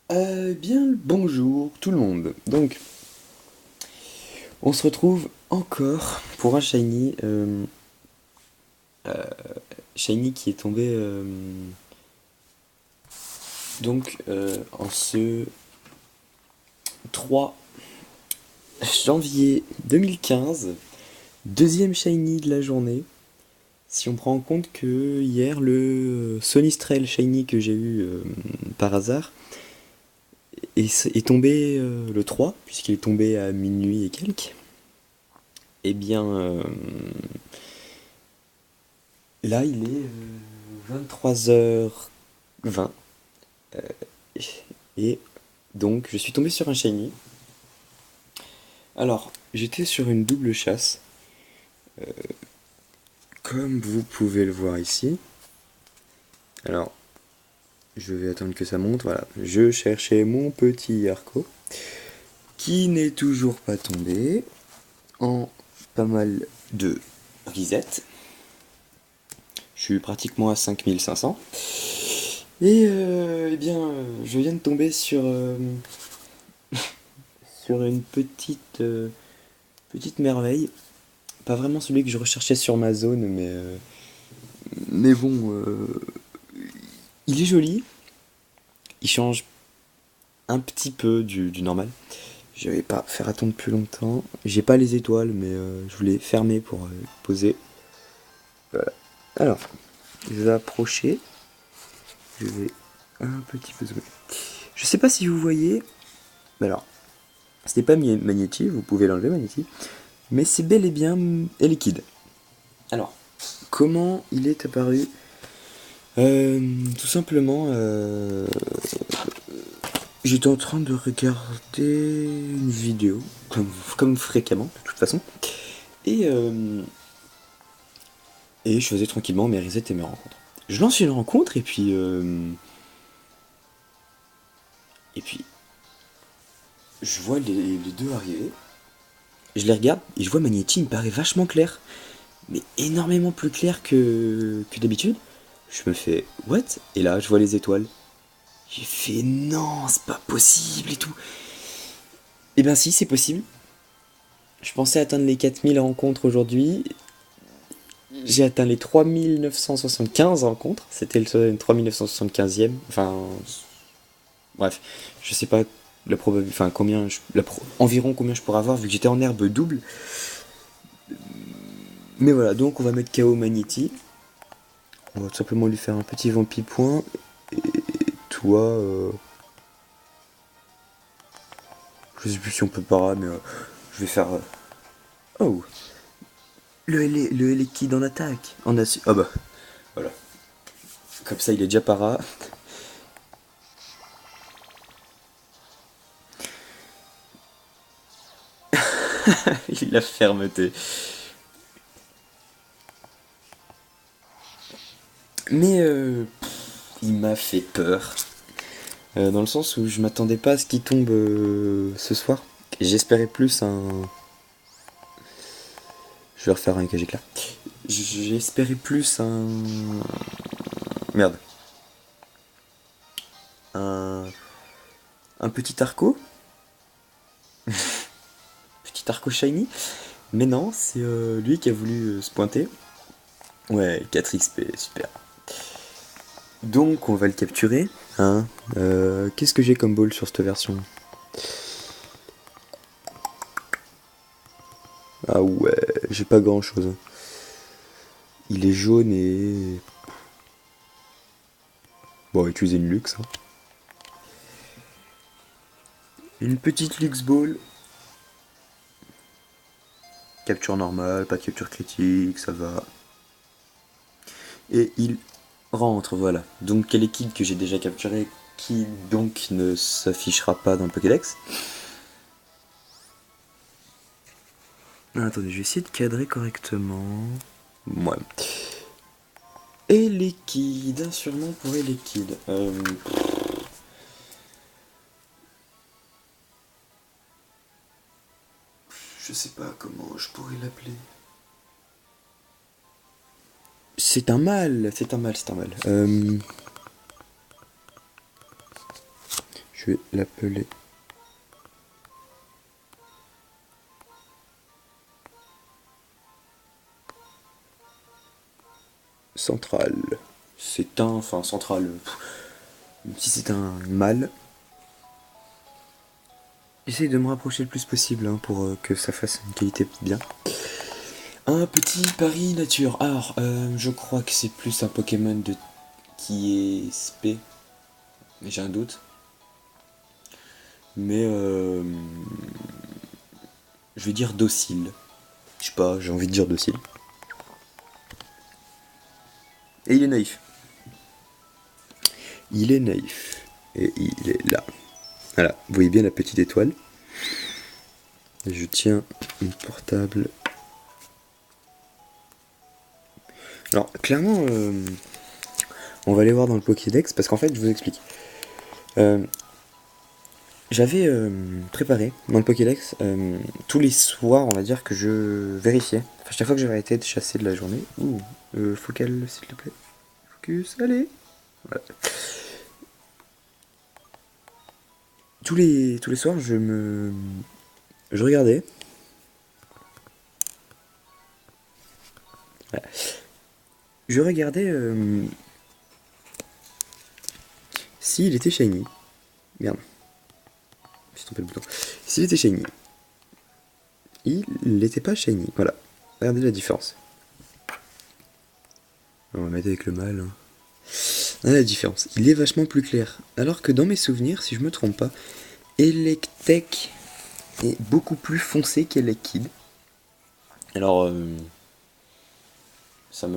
Bien le bonjour tout le monde. Donc, on se retrouve encore pour un shiny qui est tombé en ce 3 janvier 2015, deuxième shiny de la journée. Si on prend en compte que hier le Sonistrel shiny que j'ai eu par hasard est tombé le 3 puisqu'il est tombé à minuit et quelques. Eh bien, là, il est 23h20. Et donc, je suis tombé sur un shiny. Alors, j'étais sur une double chasse, comme vous pouvez le voir ici. Alors, je vais attendre que ça monte. Voilà, je cherchais mon petit Arco, qui n'est toujours pas tombé, en pas mal de reset. Je suis pratiquement à 5500. Et eh bien, je viens de tomber sur une petite merveille. Pas vraiment celui que je recherchais sur ma zone, mais bon, il est joli. Il change un petit peu du normal. Je vais pas faire attendre plus longtemps. J'ai pas les étoiles, mais je voulais fermer pour poser. Voilà. Alors, je vais approcher. Je vais un petit peu zoomer. Je sais pas si vous voyez. Alors, ce n'est pas Magnéti, vous pouvez l'enlever Magnéti. Mais c'est bel et bien liquide. Alors, comment il est apparu? Tout simplement, j'étais en train de regarder une vidéo, comme fréquemment, de toute façon, et, euh, et je faisais tranquillement mes resets et mes rencontres. Je lance une rencontre, et puis je vois les deux arriver, je les regarde, et je vois Magnéti, il me paraît vachement clair, mais énormément plus clair que d'habitude. Je me fais, what? Et là, je vois les étoiles. J'ai fait, non, c'est pas possible et tout. Eh ben si, c'est possible. Je pensais atteindre les 4000 rencontres aujourd'hui. J'ai atteint les 3975 rencontres. C'était le 3975e. Enfin, bref, je sais pas la probabilité, enfin environ combien je pourrais avoir vu que j'étais en herbe double. Mais voilà, donc on va mettre KO Magneti. On va tout simplement lui faire un petit vampipoint. Et toi, je sais plus si on peut pas, mais je vais faire. Oh, le Elekid en attaque. Ah bah, voilà. Comme ça, il est déjà para. Il a fermeté. Mais il m'a fait peur. Dans le sens où je m'attendais pas à ce qu'il tombe ce soir. J'espérais plus un. Je vais refaire un éclat. J'espérais plus un. Merde. Un. Un petit arco. Petit arco shiny. Mais non, c'est lui qui a voulu se pointer. Ouais, 4 XP, super. Donc on va le capturer. Hein. Qu'est-ce que j'ai comme ball sur cette version? Ah ouais, j'ai pas grand chose. Il est jaune et. Bon, on va utiliser une luxe. Hein. Une petite luxe ball. Capture normale, pas de capture critique, ça va. Et il rentre, voilà. Donc quel équipe que j'ai déjà capturé qui donc ne s'affichera pas dans le Pokédex. Ah, attendez, je vais essayer de cadrer correctement. Ouais. Et liquide, un surnom pour liquide. Je sais pas comment je pourrais l'appeler. C'est un mal, c'est un mal, c'est un mal. Je Je vais l'appeler Central. C'est un... Enfin, Central... Même si c'est un mâle. J'essaye de me rapprocher le plus possible hein, pour que ça fasse une qualité bien. Un petit pari nature. Alors, je crois que c'est plus un Pokémon qui est spé. J'ai un doute. Mais je vais dire docile. Je sais pas, j'ai envie de dire docile. Et il est naïf. Il est naïf. Et il est là. Voilà, vous voyez bien la petite étoile. Je tiens une portable. Alors, clairement, on va aller voir dans le Pokédex, parce qu'en fait, je vous explique. J'avais préparé dans le Pokédex tous les soirs, on va dire, que je vérifiais. Enfin, chaque fois que j'avais arrêté de chasser de la journée. Ouh, focal, s'il te plaît. Focus, allez. Voilà. Tous les soirs, je regardais. Voilà. Je regardais s'il était shiny. Merde. J'ai trompé le bouton. S'il était shiny. Il n'était pas shiny. Voilà. Regardez la différence. On va mettre avec le mâle. Hein. Voilà la différence. Il est vachement plus clair. Alors que dans mes souvenirs, si je me trompe pas, Electek est beaucoup plus foncé qu'Elekid. Alors, ça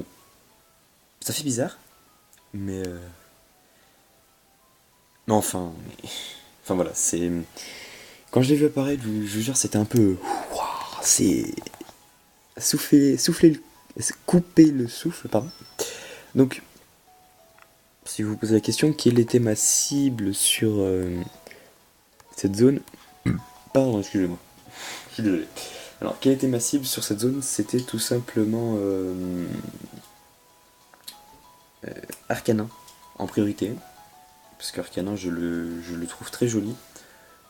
fait bizarre. Mais non, enfin voilà, c'est... Quand je l'ai vu apparaître, je vous jure, c'était un peu... C'est... Couper le souffle, pardon. Donc, si vous vous posez la question, quelle était ma cible sur cette zone... Pardon, excusez-moi. Je suis désolé. Alors, quelle était ma cible sur cette zone? C'était tout simplement... Arcanin, en priorité. Parce qu'Arcanin, je le trouve très joli.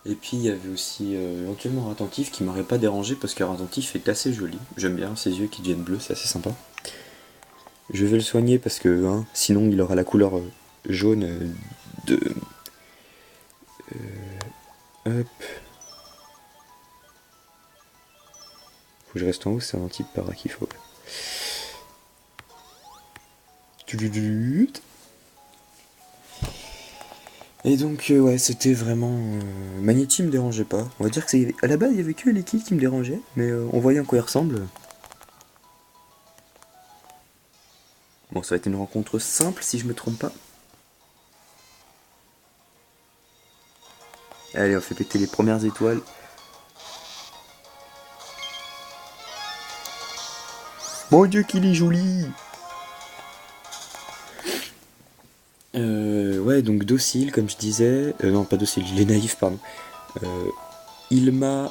Et puis il y avait aussi éventuellement Ratentif qui m'aurait pas dérangé parce que Ratentif est assez joli. J'aime bien ses yeux qui deviennent bleus, c'est assez sympa. Je vais le soigner parce que hein, sinon il aura la couleur jaune de... hop. Faut que je reste en haut, c'est un type para qu'il faut. Et donc ouais, c'était vraiment... Magnéti me dérangeait pas. On va dire que c'est... À la base, il y avait que l'équipe qui me dérangeait, mais on voyait en quoi il ressemble. Bon, ça va être une rencontre simple si je me trompe pas. Allez, on fait péter les premières étoiles. Mon Dieu, qu'il est joli! Ouais, donc docile, comme je disais. Non, pas docile, il est naïf, pardon. Il m'a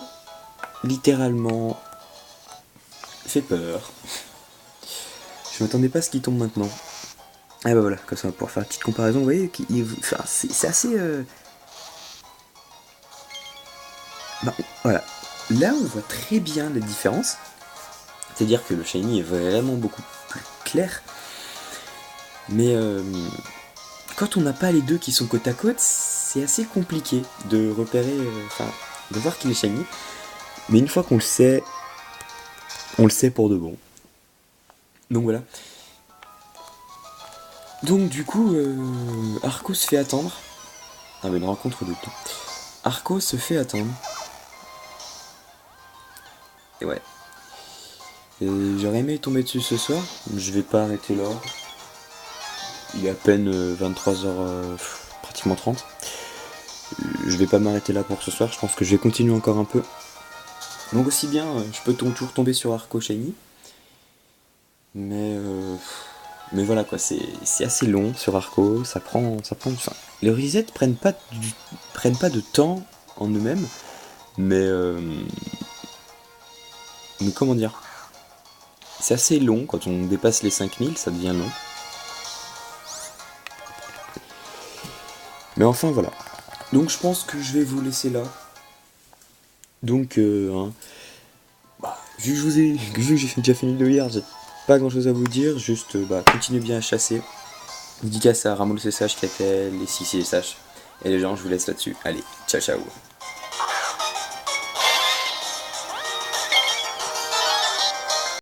littéralement fait peur. Je m'attendais pas à ce qu'il tombe maintenant. Ah bah voilà, comme ça on va pouvoir faire une petite comparaison. Vous voyez, enfin, c'est assez... Bah, voilà. Là, on voit très bien la différence. C'est-à-dire que le shiny est vraiment beaucoup plus clair. Mais quand on n'a pas les deux qui sont côte à côte, c'est assez compliqué de repérer, enfin, de voir qu'il est shiny. Mais une fois qu'on le sait, on le sait pour de bon. Donc voilà. Donc du coup, Arco se fait attendre. Ah mais une rencontre de tout. Arco se fait attendre. Et ouais. Et j'aurais aimé tomber dessus ce soir. Je vais pas arrêter là. Il est à peine 23h, pratiquement 30. Je vais pas m'arrêter là pour ce soir. Je pense que je vais continuer encore un peu. Donc aussi bien, je peux toujours tomber sur Arco Shiny. Mais voilà quoi, c'est assez long sur Arco. Ça prend du temps. Les resets prennent pas de temps en eux-mêmes. Mais comment dire, c'est assez long, quand on dépasse les 5000, ça devient long. Mais enfin voilà. Donc je pense que je vais vous laisser là. Donc, hein, vu que vu que j'ai déjà fini le lire, j'ai pas grand chose à vous dire, juste continuez bien à chasser. Dédicace à Ramon le CSH, Catel, les 6 et les SH. Et les gens, je vous laisse là-dessus. Allez, ciao ciao.